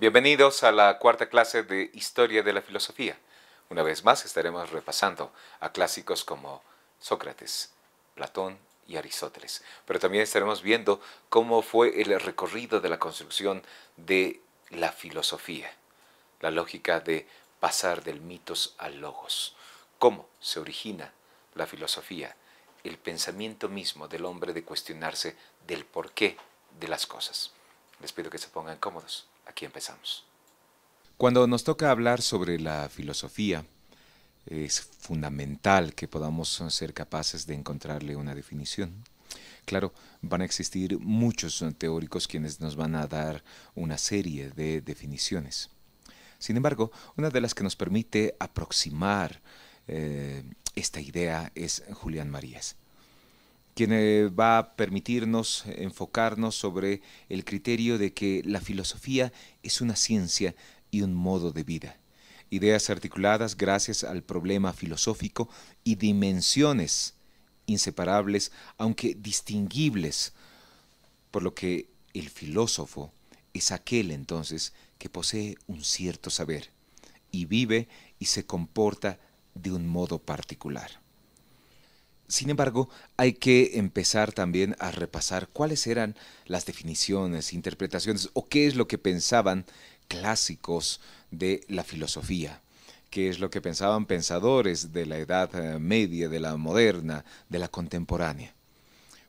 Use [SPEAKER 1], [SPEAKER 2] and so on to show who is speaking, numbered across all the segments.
[SPEAKER 1] Bienvenidos a la cuarta clase de Historia de la Filosofía. Una vez más estaremos repasando a clásicos como Sócrates, Platón y Aristóteles. Pero también estaremos viendo cómo fue el recorrido de la construcción de la filosofía, la lógica de pasar del mitos al logos, cómo se origina la filosofía, el pensamiento mismo del hombre de cuestionarse del porqué de las cosas. Les pido que se pongan cómodos. Aquí empezamos. Cuando nos toca hablar sobre la filosofía, es fundamental que podamos ser capaces de encontrarle una definición. Claro, van a existir muchos teóricos quienes nos van a dar una serie de definiciones. Sin embargo, una de las que nos permite aproximar esta idea es Julián Marías, quien va a permitirnos enfocarnos sobre el criterio de que la filosofía es una ciencia y un modo de vida. Ideas articuladas gracias al problema filosófico y dimensiones inseparables, aunque distinguibles, por lo que el filósofo es aquel entonces que posee un cierto saber y vive y se comporta de un modo particular. Sin embargo, hay que empezar también a repasar cuáles eran las definiciones, interpretaciones o qué es lo que pensaban clásicos de la filosofía, qué es lo que pensaban pensadores de la Edad Media, de la moderna, de la contemporánea.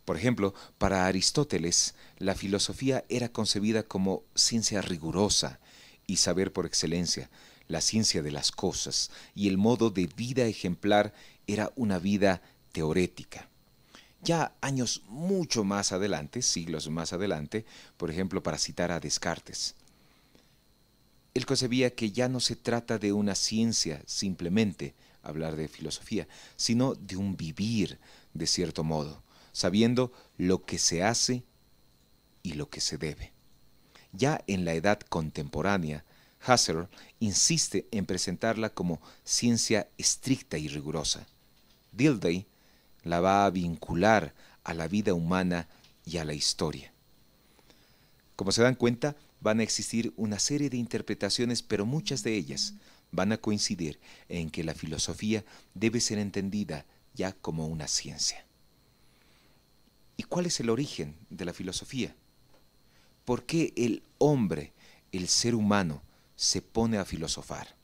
[SPEAKER 1] Por ejemplo, para Aristóteles, la filosofía era concebida como ciencia rigurosa y saber por excelencia, la ciencia de las cosas, y el modo de vida ejemplar era una vida teorética. Ya años mucho más adelante, siglos más adelante, por ejemplo, para citar a Descartes, él concebía que ya no se trata de una ciencia simplemente hablar de filosofía, sino de un vivir de cierto modo, sabiendo lo que se hace y lo que se debe. Ya en la edad contemporánea, Husserl insiste en presentarla como ciencia estricta y rigurosa. Dilthey la va a vincular a la vida humana y a la historia. Como se dan cuenta, van a existir una serie de interpretaciones, pero muchas de ellas van a coincidir en que la filosofía debe ser entendida ya como una ciencia. ¿Y cuál es el origen de la filosofía? ¿Por qué el hombre, el ser humano, se pone a filosofar?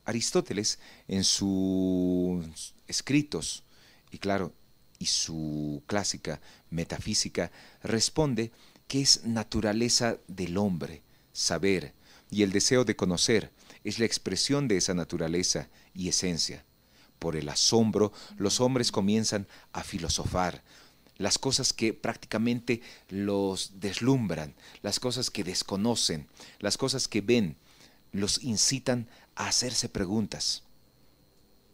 [SPEAKER 1] Aristóteles, en sus escritos, y claro, y su clásica metafísica, responde que es naturaleza del hombre saber, y el deseo de conocer es la expresión de esa naturaleza y esencia. Por el asombro, los hombres comienzan a filosofar, las cosas que prácticamente los deslumbran, las cosas que desconocen, las cosas que ven, los incitan a hacerse preguntas,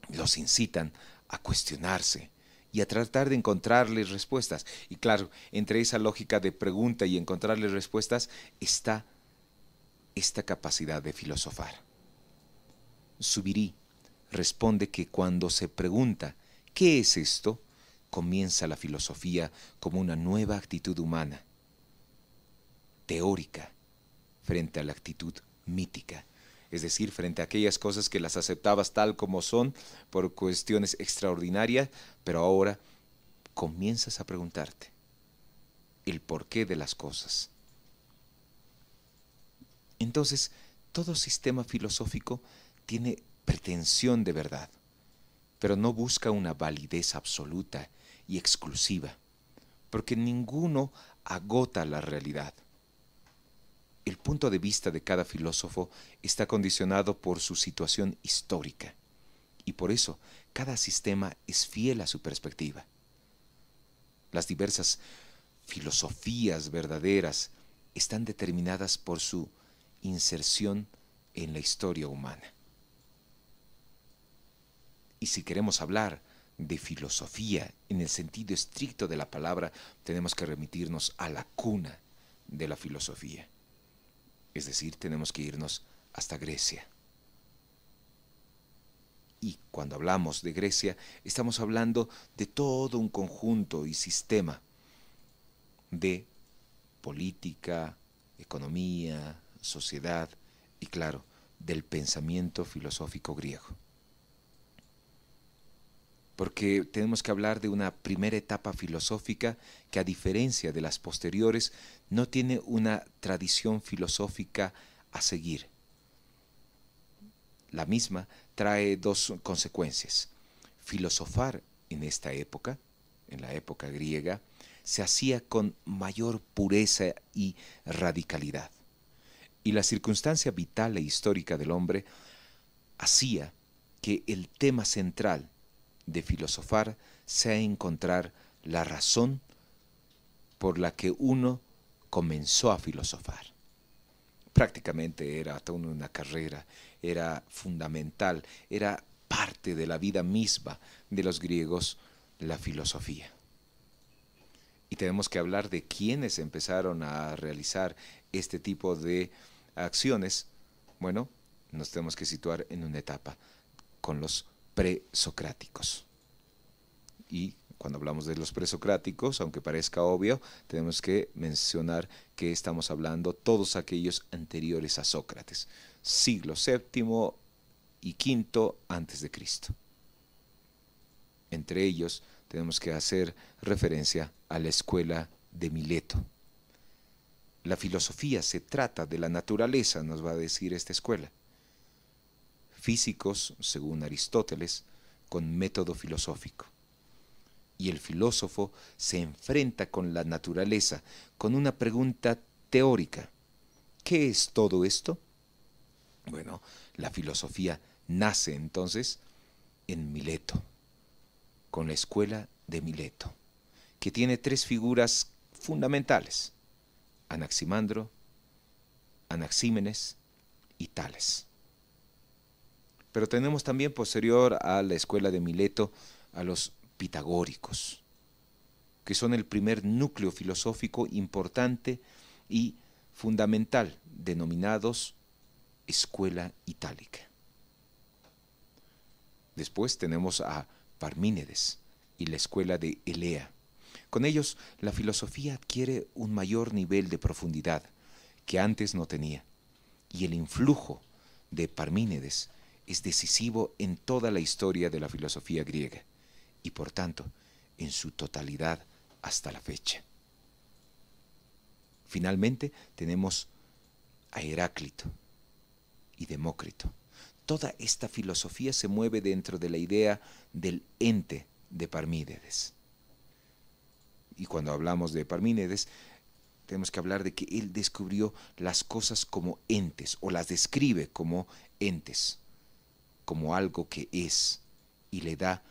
[SPEAKER 1] los incitan a cuestionarse y a tratar de encontrarles respuestas. Y claro, entre esa lógica de pregunta y encontrarles respuestas está esta capacidad de filosofar. Zubiri responde que cuando se pregunta ¿qué es esto?, comienza la filosofía como una nueva actitud humana, teórica, frente a la actitud mítica, es decir, frente a aquellas cosas que las aceptabas tal como son por cuestiones extraordinarias, pero ahora comienzas a preguntarte el porqué de las cosas. Entonces, todo sistema filosófico tiene pretensión de verdad, pero no busca una validez absoluta y exclusiva, porque ninguno agota la realidad. El punto de vista de cada filósofo está condicionado por su situación histórica, y por eso cada sistema es fiel a su perspectiva. Las diversas filosofías verdaderas están determinadas por su inserción en la historia humana. Y si queremos hablar de filosofía en el sentido estricto de la palabra, tenemos que remitirnos a la cuna de la filosofía. Es decir, tenemos que irnos hasta Grecia. Y cuando hablamos de Grecia, estamos hablando de todo un conjunto y sistema de política, economía,
[SPEAKER 2] sociedad y, claro, del pensamiento filosófico griego. Porque tenemos que hablar de una primera etapa filosófica que, a diferencia de las posteriores, no tiene una tradición filosófica a seguir. La misma trae dos consecuencias. Filosofar en esta época, en la época griega, se hacía con mayor pureza y radicalidad. Y la circunstancia vital e histórica del hombre hacía que el tema central de filosofar sea encontrar la razón por la que uno comenzó a filosofar. Prácticamente era toda una carrera, era fundamental, era parte de la vida misma de los griegos la filosofía. Y tenemos que hablar de quienes empezaron a realizar este tipo de acciones. Bueno, nos tenemos que situar en una etapa con los presocráticos. Y cuando hablamos de los presocráticos, aunque parezca obvio, tenemos que mencionar que estamos hablando todos aquellos anteriores a Sócrates, siglo VII y V antes de Cristo. Entre ellos tenemos que hacer referencia a la escuela de Mileto. La filosofía se trata de la naturaleza, nos va a decir esta escuela. Físicos, según Aristóteles, con método filosófico. Y el filósofo se enfrenta con la naturaleza con una pregunta teórica. ¿Qué es todo esto? Bueno, la filosofía nace entonces en Mileto, con la escuela de Mileto, que tiene tres figuras fundamentales: Anaximandro, Anaxímenes y Tales. Pero tenemos también, posterior a la escuela de Mileto, a los pitagóricos, que son el primer núcleo filosófico importante y fundamental, denominados escuela itálica. Después tenemos a Parménides y la escuela de Elea. Con ellos, la filosofía adquiere un mayor nivel de profundidad que antes no tenía, y el influjo de Parménides es decisivo en toda la historia de la filosofía griega, y por tanto, en su totalidad hasta la fecha. Finalmente, tenemos a Heráclito y Demócrito. Toda esta filosofía se mueve dentro de la idea del ente de Parménides. Y cuando hablamos de Parménides, tenemos que hablar de que él descubrió las cosas como entes, o las describe como entes, como algo que es, y le da,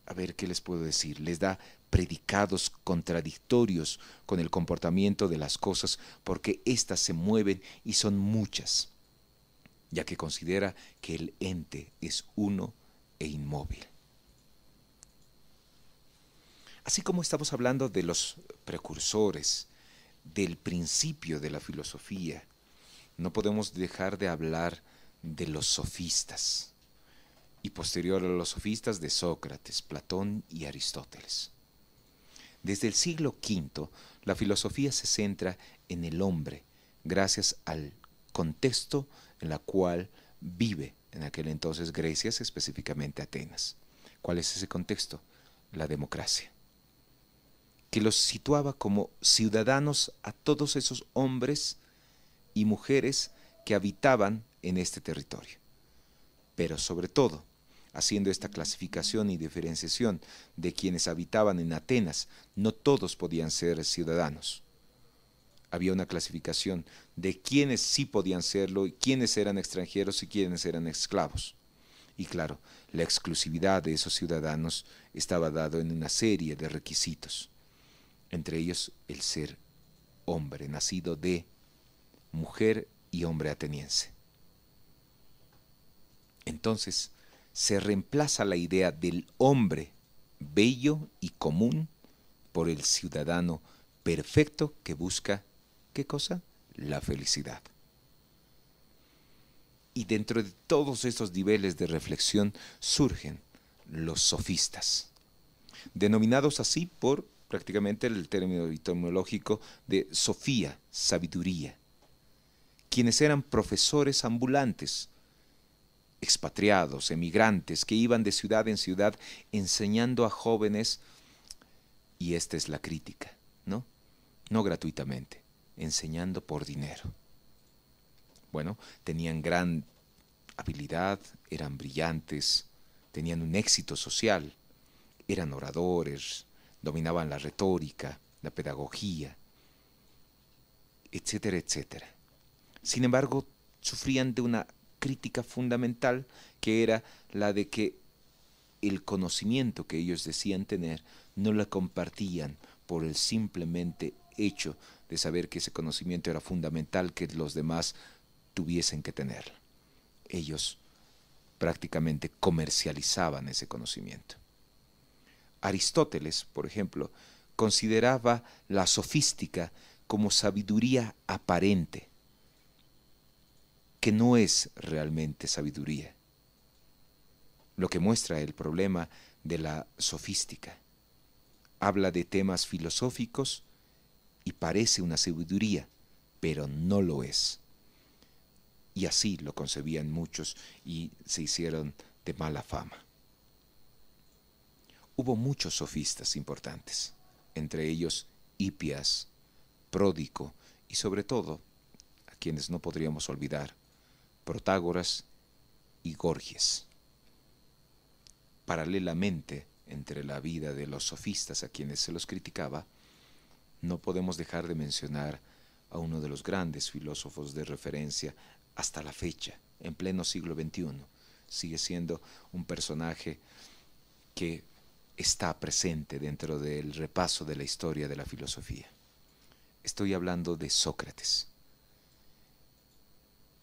[SPEAKER 2] a ver, ¿qué les puedo decir? Les da predicados contradictorios con el comportamiento de las cosas, porque éstas se mueven y son muchas, ya que considera que el ente es uno e inmóvil. Así como estamos hablando de los precursores, del principio de la filosofía, no podemos dejar de hablar de los sofistas, y posterior a los sofistas de Sócrates, Platón y Aristóteles. Desde el siglo V, la filosofía se centra en el hombre, gracias al contexto en el cual vive en aquel entonces Grecia, específicamente Atenas. ¿Cuál es ese contexto? La democracia, que los situaba como ciudadanos a todos esos hombres y mujeres que habitaban en este territorio. Pero sobre todo, haciendo esta clasificación y diferenciación de quienes habitaban en Atenas, no todos podían ser ciudadanos. Había una clasificación de quienes sí podían serlo, y quienes eran extranjeros y quienes eran esclavos. Y claro, la exclusividad de esos ciudadanos estaba dado en una serie de requisitos, entre ellos el ser hombre, nacido de mujer y hombre ateniense. Entonces, se reemplaza la idea del hombre bello y común por el ciudadano perfecto que busca, ¿qué cosa? La felicidad. Y dentro de todos estos niveles de reflexión surgen los sofistas, denominados así por prácticamente el término etimológico de sofía, sabiduría. quienes eran profesores ambulantes, expatriados, emigrantes, que iban de ciudad en ciudad enseñando a jóvenes, y esta es la crítica, ¿no? No gratuitamente, enseñando por dinero. Bueno, tenían gran habilidad, eran brillantes, tenían un éxito social, eran oradores, dominaban la retórica, la pedagogía, etcétera, etcétera. Sin embargo, sufrían de una crítica fundamental, que era la de que el conocimiento que ellos decían tener no lo compartían por el simplemente hecho de saber que ese conocimiento era fundamental, que los demás tuviesen que tenerlo. Ellos prácticamente comercializaban ese conocimiento. Aristóteles, por ejemplo, consideraba la sofística como sabiduría aparente, que no es realmente sabiduría, lo que muestra el problema de la sofística. Habla de temas filosóficos y parece una sabiduría, pero no lo es. Y así lo concebían muchos y se hicieron de mala fama. Hubo muchos sofistas importantes, entre ellos Hipias, Pródico y sobre todo, a quienes no podríamos olvidar, Protágoras y Gorgias. Paralelamente, entre la vida de los sofistas a quienes se los criticaba, no podemos dejar de mencionar a uno de los grandes filósofos de referencia hasta la fecha, en pleno siglo XXI. Sigue siendo un personaje que está presente dentro del repaso de la historia de la filosofía. Estoy hablando de Sócrates,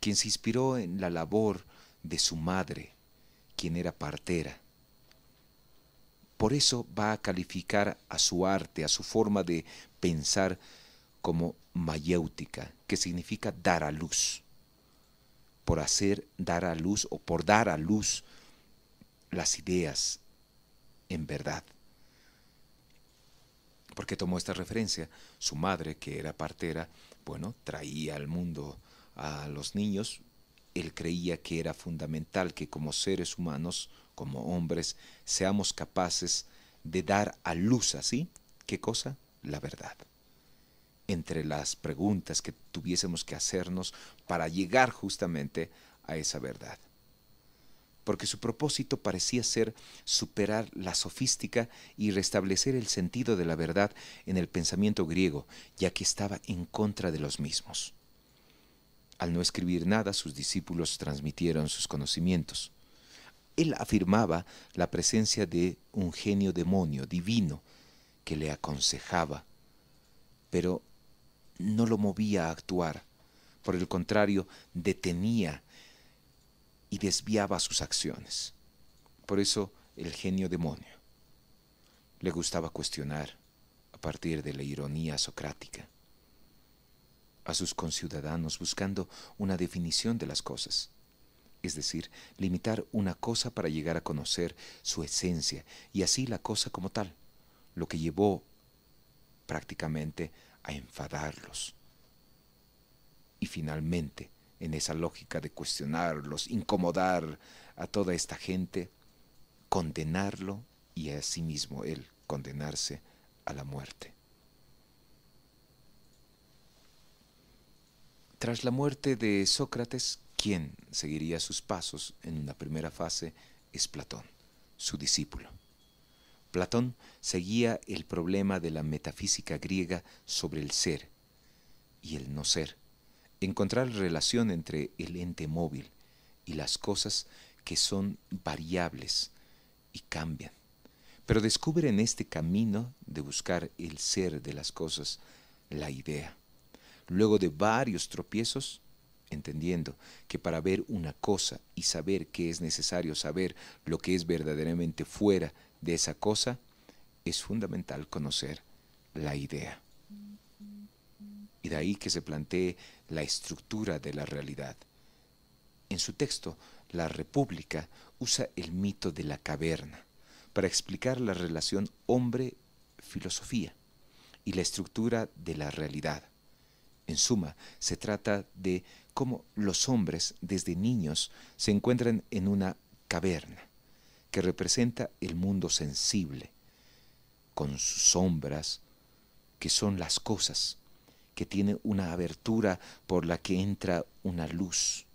[SPEAKER 2] quien se inspiró en la labor de su madre, quien era partera. Por eso va a calificar a su arte, a su forma de pensar, como mayéutica, que significa dar a luz. Por hacer dar a luz o por dar a luz las ideas en verdad. ¿Por qué tomó esta referencia? Su madre, que era partera, bueno, traía al mundo a los niños. Él creía que era fundamental que como seres humanos, como hombres, seamos capaces de dar a luz así. ¿Qué cosa? La verdad. Entre las preguntas que tuviésemos que hacernos para llegar justamente a esa verdad. Porque su propósito parecía ser superar la sofística y restablecer el sentido de la verdad en el pensamiento griego, ya que estaba en contra de los mismos. Al no escribir nada, sus discípulos transmitieron sus conocimientos. Él afirmaba la presencia de un genio demonio divino que le aconsejaba, pero no lo movía a actuar. Por el contrario, detenía y desviaba sus acciones. Por eso el genio demonio le gustaba cuestionar a partir de la ironía socrática a sus conciudadanos, buscando una definición de las cosas, es decir, limitar una cosa para llegar a conocer su esencia y así la cosa como tal, lo que llevó prácticamente a enfadarlos. Y finalmente, en esa lógica de cuestionarlos, incomodar a toda esta gente, condenarlo y asimismo él condenarse a la muerte. Tras la muerte de Sócrates, quien seguiría sus pasos en una primera fase es Platón, su discípulo. Platón seguía el problema de la metafísica griega sobre el ser y el no ser, encontrar relación entre el ente móvil y las cosas que son variables y cambian. Pero descubre en este camino de buscar el ser de las cosas la idea. Luego de varios tropiezos, entendiendo que para ver una cosa y saber que es necesario saber lo que es verdaderamente fuera de esa cosa, es fundamental conocer la idea. Y de ahí que se plantee la estructura de la realidad. En su texto, La República usa el mito de la caverna para explicar la relación hombre-filosofía y la estructura de la realidad. En suma, se trata de cómo los hombres desde niños se encuentran en una caverna que representa el mundo sensible, con sus sombras, que son las cosas, que tiene una abertura por la que entra una luz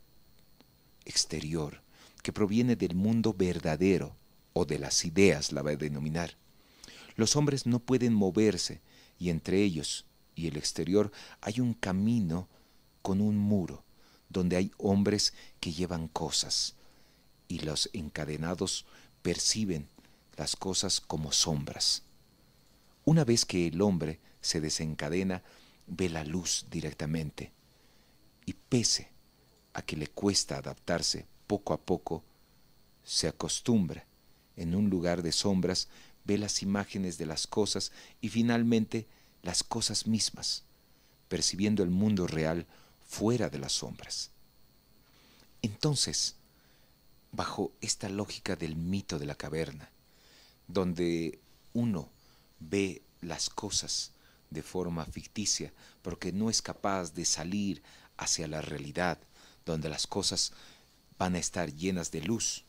[SPEAKER 2] exterior, que proviene del mundo verdadero o de las ideas, la va a denominar. Los hombres no pueden moverse y entre ellos y el exterior hay un camino con un muro, donde hay hombres que llevan cosas y los encadenados perciben las cosas como sombras. Una vez que el hombre se desencadena, ve la luz directamente y pese a que le cuesta adaptarse poco a poco, se acostumbra. En un lugar de sombras, ve las imágenes de las cosas y finalmente las cosas mismas, percibiendo el mundo real fuera de las sombras. Entonces, bajo esta lógica del mito de la caverna, donde uno ve las cosas de forma ficticia porque no es capaz de salir hacia la realidad, donde las cosas van a estar llenas de luz.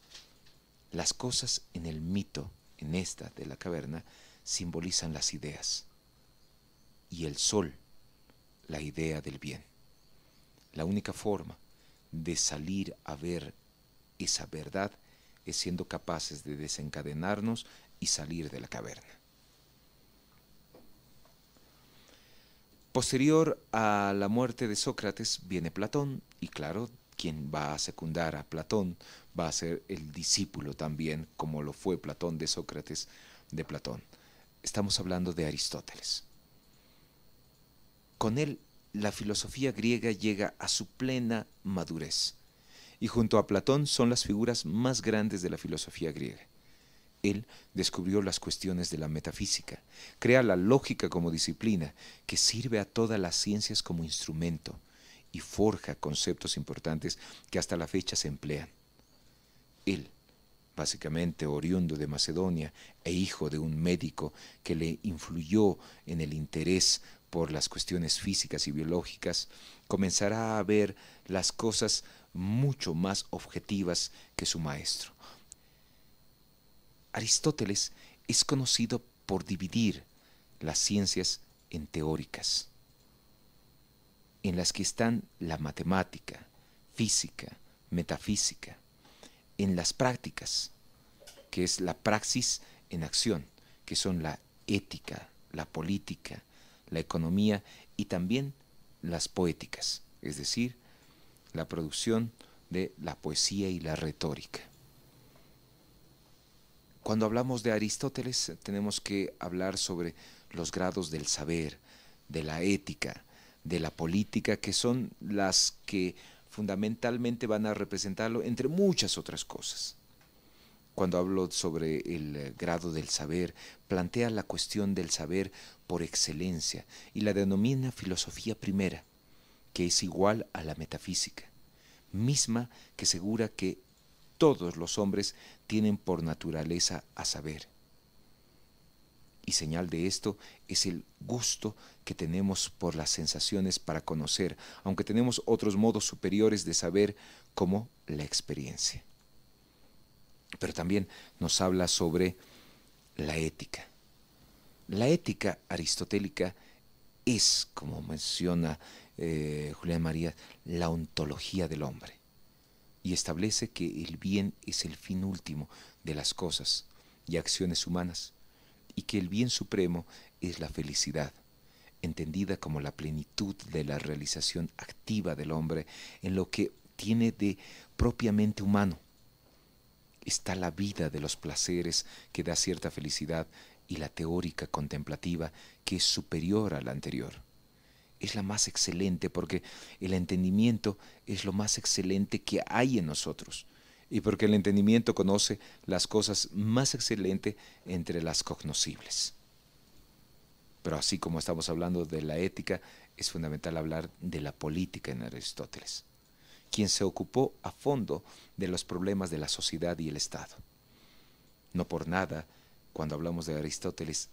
[SPEAKER 2] Las cosas en el mito, en esta de la caverna, simbolizan las ideas. Y el sol, la idea del bien. La única forma de salir a ver esa verdad es siendo capaces de desencadenarnos y salir de la caverna. Posterior a la muerte de Sócrates viene Platón y claro, quien va a secundar a Platón va a ser el discípulo también, como lo fue Platón de Sócrates, de Platón. Estamos hablando de Aristóteles. Con él, la filosofía griega llega a su plena madurez y junto a Platón son las figuras más grandes de la filosofía griega. Él descubrió las cuestiones de la metafísica, crea la lógica como disciplina que sirve a todas las ciencias como instrumento y forja conceptos importantes que hasta la fecha se emplean. Él, básicamente oriundo de Macedonia e hijo de un médico que le influyó en el interés por las cuestiones físicas y biológicas, comenzará a ver las cosas mucho más objetivas que su maestro. Aristóteles es conocido por dividir las ciencias en teóricas, en las que están la matemática, física, metafísica, en las prácticas, que es la praxis en acción, que son la ética, la política, la economía y también las poéticas, es decir, la producción de la poesía y la retórica. Cuando hablamos de Aristóteles tenemos que hablar sobre los grados del saber, de la ética, de la política, que son las que fundamentalmente van a representarlo entre muchas otras cosas. Cuando hablo sobre el grado del saber, plantea la cuestión del saber por excelencia y la denomina filosofía primera, que es igual a la metafísica, misma que asegura que todos los hombres tienen por naturaleza a saber. Y señal de esto es el gusto que tenemos por las sensaciones para conocer, aunque tenemos otros modos superiores de saber como la experiencia. Pero también nos habla sobre la ética. La ética aristotélica es, como menciona Julián María, la ontología del hombre y establece que el bien es el fin último de las cosas y acciones humanas y que el bien supremo es la felicidad, entendida como la plenitud de la realización activa del hombre en lo que tiene de propiamente humano. Está la vida de los placeres que da cierta felicidad y la teórica contemplativa que es superior a la anterior. Es la más excelente porque el entendimiento es lo más excelente que hay en nosotros y porque el entendimiento conoce las cosas más excelentes entre las cognoscibles. Pero así como estamos hablando de la ética, es fundamental hablar de la política en Aristóteles, quien se ocupó a fondo de los problemas de la sociedad y el Estado. No por nada, cuando hablamos de Aristóteles,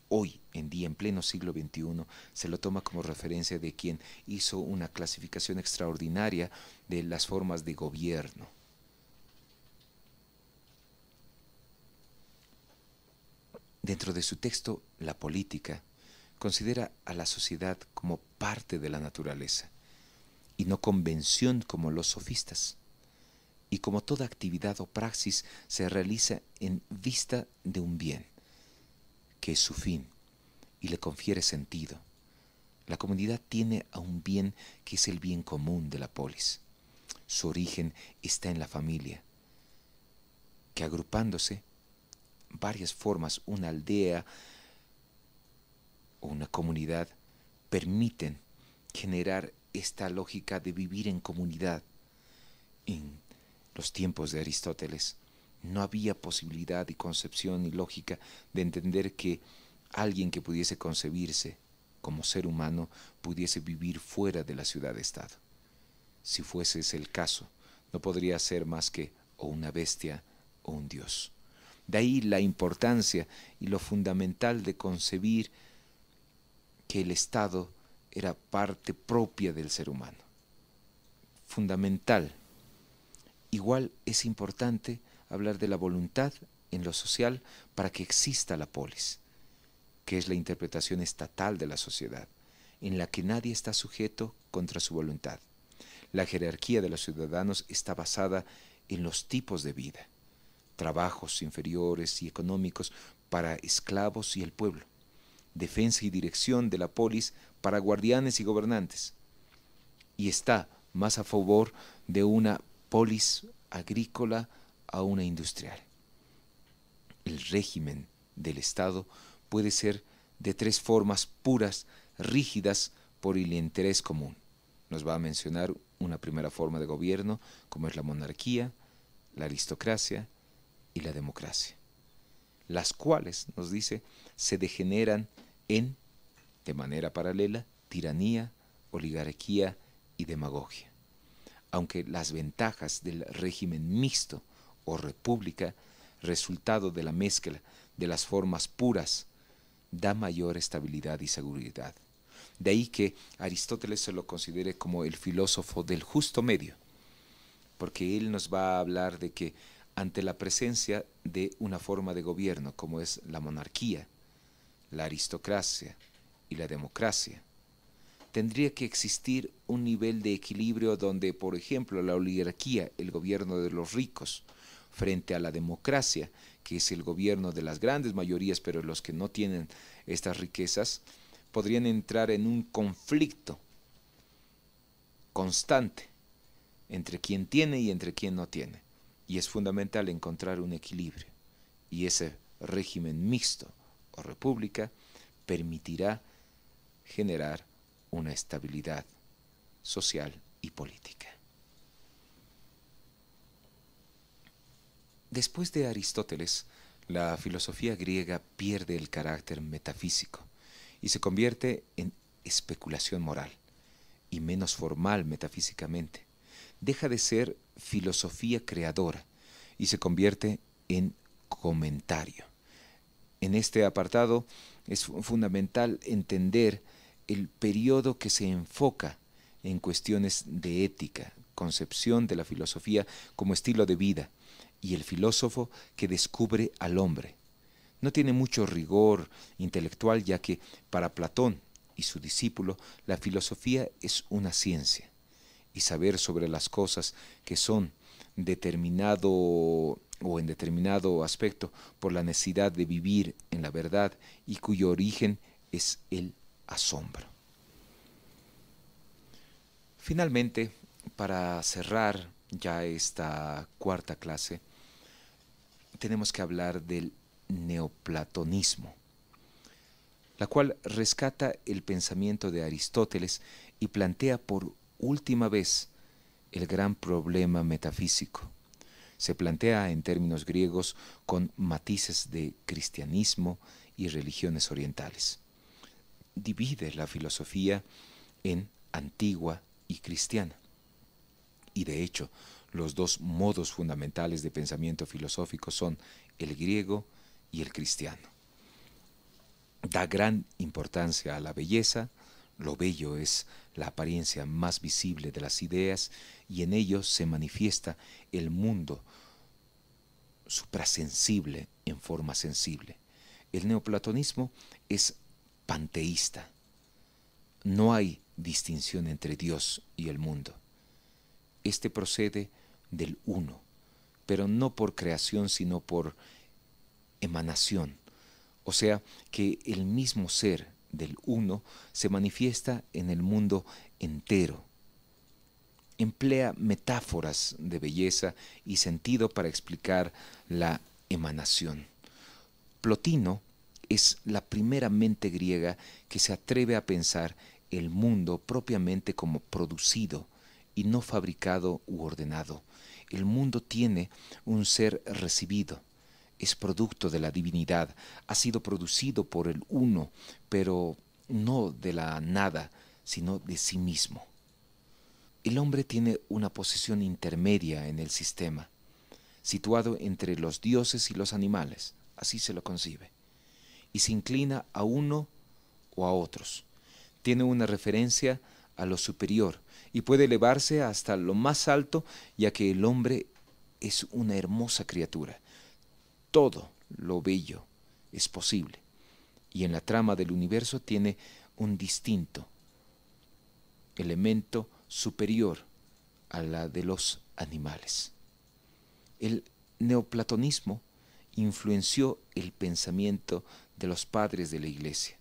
[SPEAKER 2] hoy en día, en pleno siglo XXI, se lo toma como referencia de quien hizo una clasificación extraordinaria de las formas de gobierno. Dentro de su texto, La política, considera a la sociedad como parte de la naturaleza y no convención como los sofistas. Y como toda actividad o praxis se realiza en vista de un bien, que es su fin, y le confiere sentido. La comunidad tiene a un bien que es el bien común de la polis. Su origen está en la familia, que agrupándose varias formas, una aldea o una comunidad, permiten generar esta lógica de vivir en comunidad. En los tiempos de Aristóteles no había posibilidad y concepción y lógica de entender que alguien que pudiese concebirse como ser humano pudiese vivir fuera de la ciudad-estado. Si fuese ese el caso, no podría ser más que o una bestia o un dios. De ahí la importancia y lo fundamental de concebir que el Estado era parte propia del ser humano. Fundamental. Igual es importante hablar de la voluntad en lo social para que exista la polis, que es la interpretación estatal de la sociedad, en la que nadie está sujeto contra su voluntad. La jerarquía de los ciudadanos está basada en los tipos de vida, trabajos inferiores y económicos para esclavos y el pueblo, defensa y dirección de la polis para guardianes y gobernantes, y está más a favor de una polis agrícola a una industrial. El régimen del Estado puede ser de tres formas puras, rígidas por el interés común. Nos va a mencionar una primera forma de gobierno, como es la monarquía, la aristocracia y la democracia, las cuales, nos dice, se degeneran en, de manera paralela, tiranía, oligarquía y demagogia. Aunque las ventajas del régimen mixto o república, resultado de la mezcla de las formas puras, da mayor estabilidad y seguridad. De ahí que Aristóteles se lo considere como el filósofo del justo medio, porque él nos va a hablar de que ante la presencia de una forma de gobierno como es la monarquía, la aristocracia y la democracia, tendría que existir un nivel de equilibrio donde, por ejemplo, la oligarquía, el gobierno de los ricos, frente a la democracia, que es el gobierno de las grandes mayorías, pero los que no tienen estas riquezas, podrían entrar en un conflicto constante entre quien tiene y entre quien no tiene. Y es fundamental encontrar un equilibrio. Y ese régimen mixto o república permitirá generar una estabilidad social y política. Después de Aristóteles, la filosofía griega pierde el carácter metafísico y se convierte en especulación moral y menos formal metafísicamente. Deja de ser filosofía creadora y se convierte en comentario. En este apartado es fundamental entender el periodo que se enfoca en cuestiones de ética, concepción de la filosofía como estilo de vida, y el filósofo que descubre al hombre. No tiene mucho rigor intelectual, ya que para Platón y su discípulo la filosofía es una ciencia, y saber sobre las cosas que son determinado o en determinado aspecto por la necesidad de vivir en la verdad y cuyo origen es el asombro. Finalmente, para cerrar ya esta cuarta clase, tenemos que hablar del neoplatonismo, la cual rescata el pensamiento de Aristóteles y plantea por última vez el gran problema metafísico. Se plantea en términos griegos con matices de cristianismo y religiones orientales. Divide la filosofía en antigua y cristiana. Y de hecho, los dos modos fundamentales de pensamiento filosófico son el griego y el cristiano. da gran importancia a la belleza. Lo bello es la apariencia más visible de las ideas y en ello se manifiesta el mundo suprasensible en forma sensible. El neoplatonismo es panteísta. No hay distinción entre Dios y el mundo. Este procede del uno, pero no por creación, sino por emanación. O sea, que el mismo ser del uno se manifiesta en el mundo entero. Emplea metáforas de belleza y sentido para explicar la emanación. Plotino es la primera mente griega que se atreve a pensar el mundo propiamente como producido y no fabricado u ordenado. El mundo tiene un ser recibido, es producto de la divinidad, ha sido producido por el uno, pero no de la nada, sino de sí mismo. El hombre tiene una posición intermedia en el sistema, situado entre los dioses y los animales, así se lo concibe, y se inclina a uno o a otros. Tiene una referencia a lo superior y puede elevarse hasta lo más alto, ya que el hombre es una hermosa criatura. Todo lo bello es posible, y en la trama del universo tiene un distinto elemento superior a la de los animales. El neoplatonismo influenció el pensamiento de los padres de la Iglesia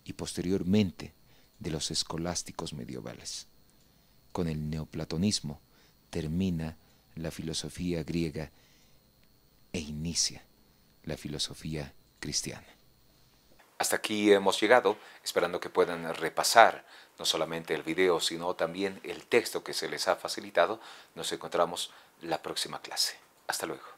[SPEAKER 2] y posteriormente de los escolásticos medievales. Con el neoplatonismo termina la filosofía griega e inicia la filosofía cristiana.
[SPEAKER 1] Hasta aquí hemos llegado, esperando que puedan repasar no solamente el video, sino también el texto que se les ha facilitado. Nos encontramos la próxima clase. Hasta luego.